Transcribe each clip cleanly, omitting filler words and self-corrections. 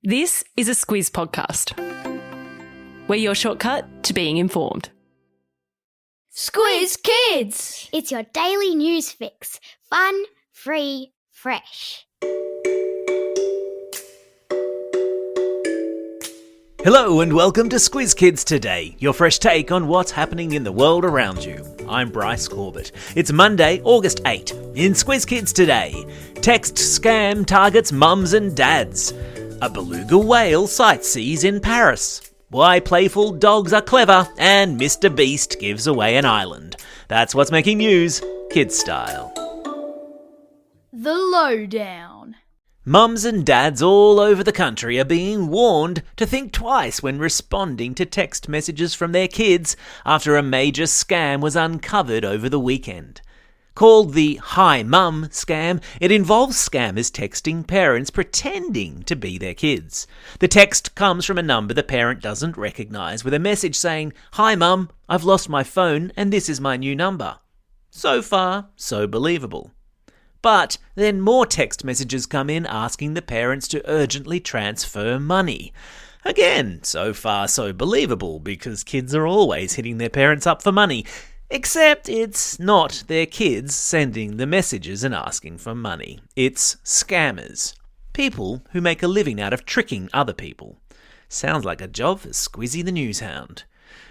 This is a Squiz podcast. We're your shortcut to being informed. Squiz Kids! It's your daily news fix. Fun, free, fresh. Hello and welcome to Squiz Kids Today, your fresh take on what's happening in the world around you. I'm Bryce Corbett. It's Monday, August 8. In Squiz Kids Today, text scam targets mums and dads. A beluga whale sightsees in Paris. Why playful dogs are clever, and Mr. Beast gives away an island. That's what's making news, kids style. The lowdown. Mums and dads all over the country are being warned to think twice when responding to text messages from their kids after a major scam was uncovered over the weekend. Called the Hi Mum scam, it involves scammers texting parents pretending to be their kids. The text comes from a number the parent doesn't recognise with a message saying, "Hi Mum, I've lost my phone and this is my new number." So far, so believable. But then more text messages come in asking the parents to urgently transfer money. Again, so far so believable because kids are always hitting their parents up for money. Except it's not their kids sending the messages and asking for money. It's scammers. People who make a living out of tricking other people. Sounds like a job for Squizzy the Newshound.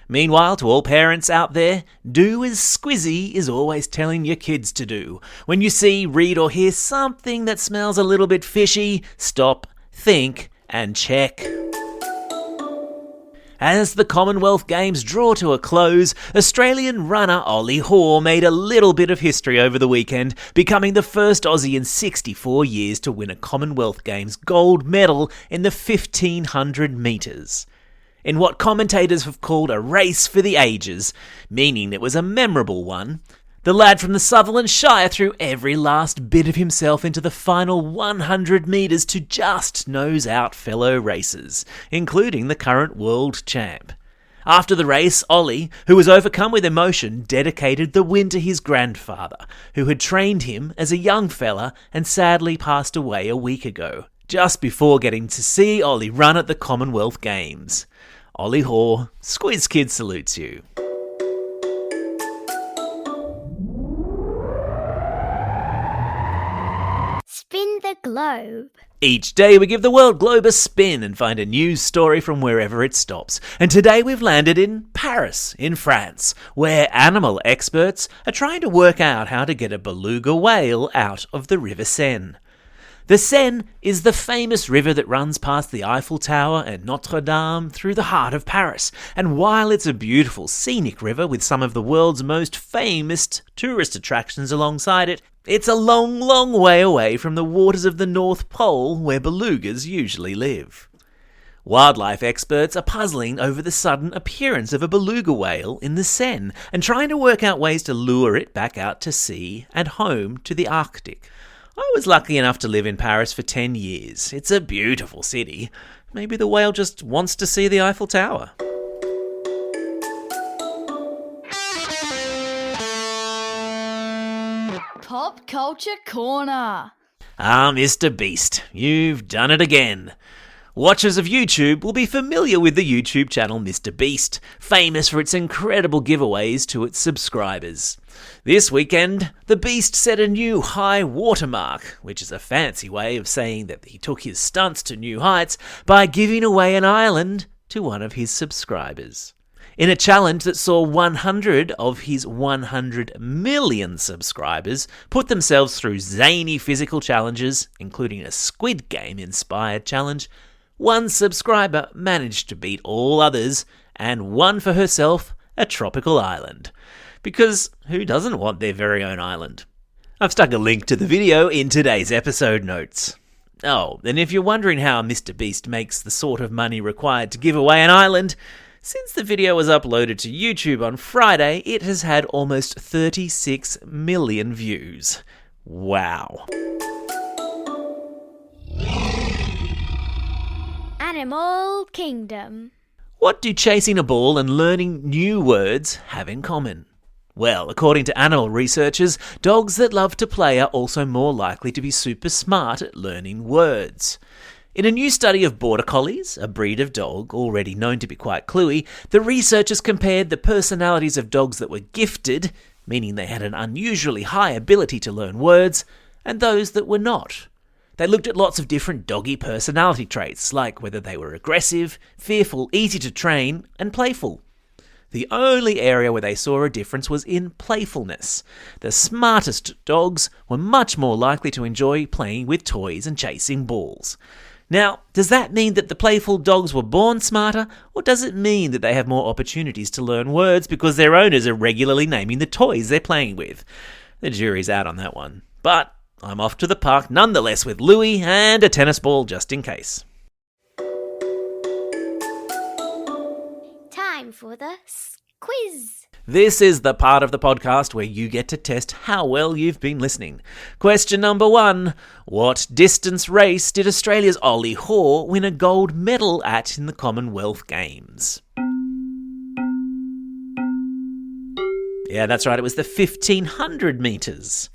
Meanwhile, to all parents out there, do as Squizzy is always telling your kids to do. When you see, read or hear something that smells a little bit fishy, stop, think and check. As the Commonwealth Games draw to a close, Australian runner Ollie Hoare made a little bit of history over the weekend, becoming the first Aussie in 64 years to win a Commonwealth Games gold medal in the 1500 metres. In what commentators have called a race for the ages, meaning it was a memorable one, the lad from the Sutherland Shire threw every last bit of himself into the final 100 metres to just nose out fellow racers, including the current world champ. After the race, Ollie, who was overcome with emotion, dedicated the win to his grandfather, who had trained him as a young fella and sadly passed away a week ago, just before getting to see Ollie run at the Commonwealth Games. Ollie Hoare, Squiz Kids salutes you. Spin the globe. Each day we give the world globe a spin and find a news story from wherever it stops. And today we've landed in Paris, in France, where animal experts are trying to work out how to get a beluga whale out of the River Seine. The Seine is the famous river that runs past the Eiffel Tower and Notre Dame through the heart of Paris. And while it's a beautiful scenic river with some of the world's most famous tourist attractions alongside it, it's a long, long way away from the waters of the North Pole where belugas usually live. Wildlife experts are puzzling over the sudden appearance of a beluga whale in the Seine and trying to work out ways to lure it back out to sea and home to the Arctic. I was lucky enough to live in Paris for 10 years. It's a beautiful city. Maybe the whale just wants to see the Eiffel Tower. Pop Culture Corner. Ah, Mr. Beast, you've done it again. Watchers of YouTube will be familiar with the YouTube channel Mr. Beast, famous for its incredible giveaways to its subscribers. This weekend, the Beast set a new high watermark, which is a fancy way of saying that he took his stunts to new heights by giving away an island to one of his subscribers. In a challenge that saw 100 of his 100 million subscribers put themselves through zany physical challenges, including a Squid Game-inspired challenge, one subscriber managed to beat all others and won for herself a tropical island. Because who doesn't want their very own island? I've stuck a link to the video in today's episode notes. Oh, and if you're wondering how Mr. Beast makes the sort of money required to give away an island, since the video was uploaded to YouTube on Friday, it has had almost 36 million views. Wow. Animal Kingdom. What do chasing a ball and learning new words have in common? Well, according to animal researchers, dogs that love to play are also more likely to be super smart at learning words. In a new study of border collies, a breed of dog already known to be quite cluey, the researchers compared the personalities of dogs that were gifted, meaning they had an unusually high ability to learn words, and those that were not. They looked at lots of different doggy personality traits, like whether they were aggressive, fearful, easy to train, and playful. The only area where they saw a difference was in playfulness. The smartest dogs were much more likely to enjoy playing with toys and chasing balls. Now, does that mean that the playful dogs were born smarter, or does it mean that they have more opportunities to learn words because their owners are regularly naming the toys they're playing with? The jury's out on that one. But I'm off to the park nonetheless with Louie and a tennis ball just in case. Time for the quiz. This is the part of the podcast where you get to test how well you've been listening. Question number 1. What distance race did Australia's Ollie Hoare win a gold medal at in the Commonwealth Games? Yeah, that's right, it was the 1500 metres.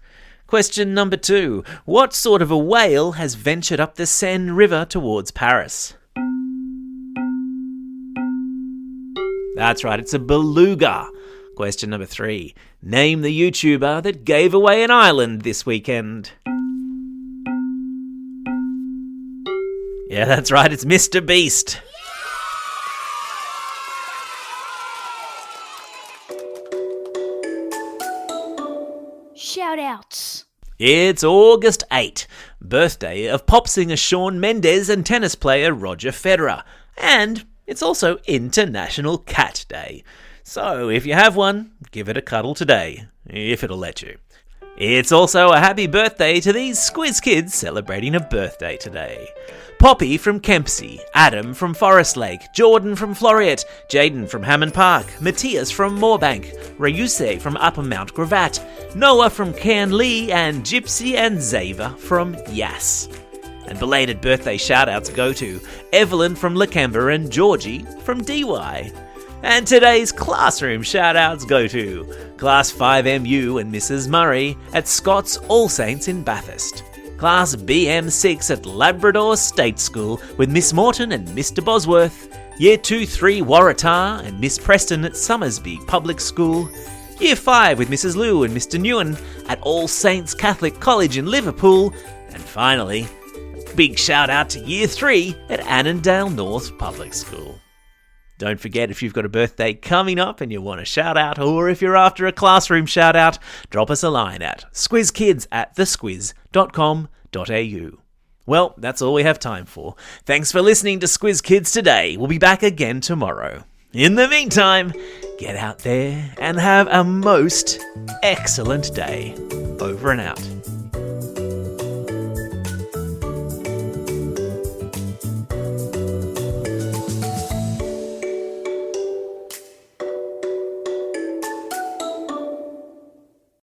Question number 2. What sort of a whale has ventured up the Seine River towards Paris? That's right, it's a beluga. Question number 3. Name the YouTuber that gave away an island this weekend. Yeah, that's right, it's Mr. Beast. Shout-outs. It's August 8, birthday of pop singer Shawn Mendes and tennis player Roger Federer. And it's also International Cat Day. So if you have one, give it a cuddle today, if it'll let you. It's also a happy birthday to these Squiz Kids celebrating a birthday today. Poppy from Kempsey, Adam from Forest Lake, Jordan from Floriat, Jaden from Hammond Park, Matthias from Moorbank, Rayuse from Upper Mount Gravatt, Noah from Cairnlee, and Gypsy and Xaver from Yass. And belated birthday shout-outs go to Evelyn from Lakemba and Georgie from DY. And today's classroom shout-outs go to Class 5MU and Mrs. Murray at Scott's All Saints in Bathurst, Class BM6 at Labrador State School with Miss Morton and Mr. Bosworth, Year 2-3 Waratah and Miss Preston at Summersby Public School, Year 5 with Mrs. Liu and Mr. Newen at All Saints Catholic College in Liverpool, and finally, big shout out to Year 3 at Annandale North Public School. Don't forget, if you've got a birthday coming up and you want a shout out, or if you're after a classroom shout out, drop us a line at squizkids@thesquiz.com.au. Well, that's all we have time for. Thanks for listening to Squiz Kids today. We'll be back again tomorrow. In the meantime, get out there and have a most excellent day. Over and out.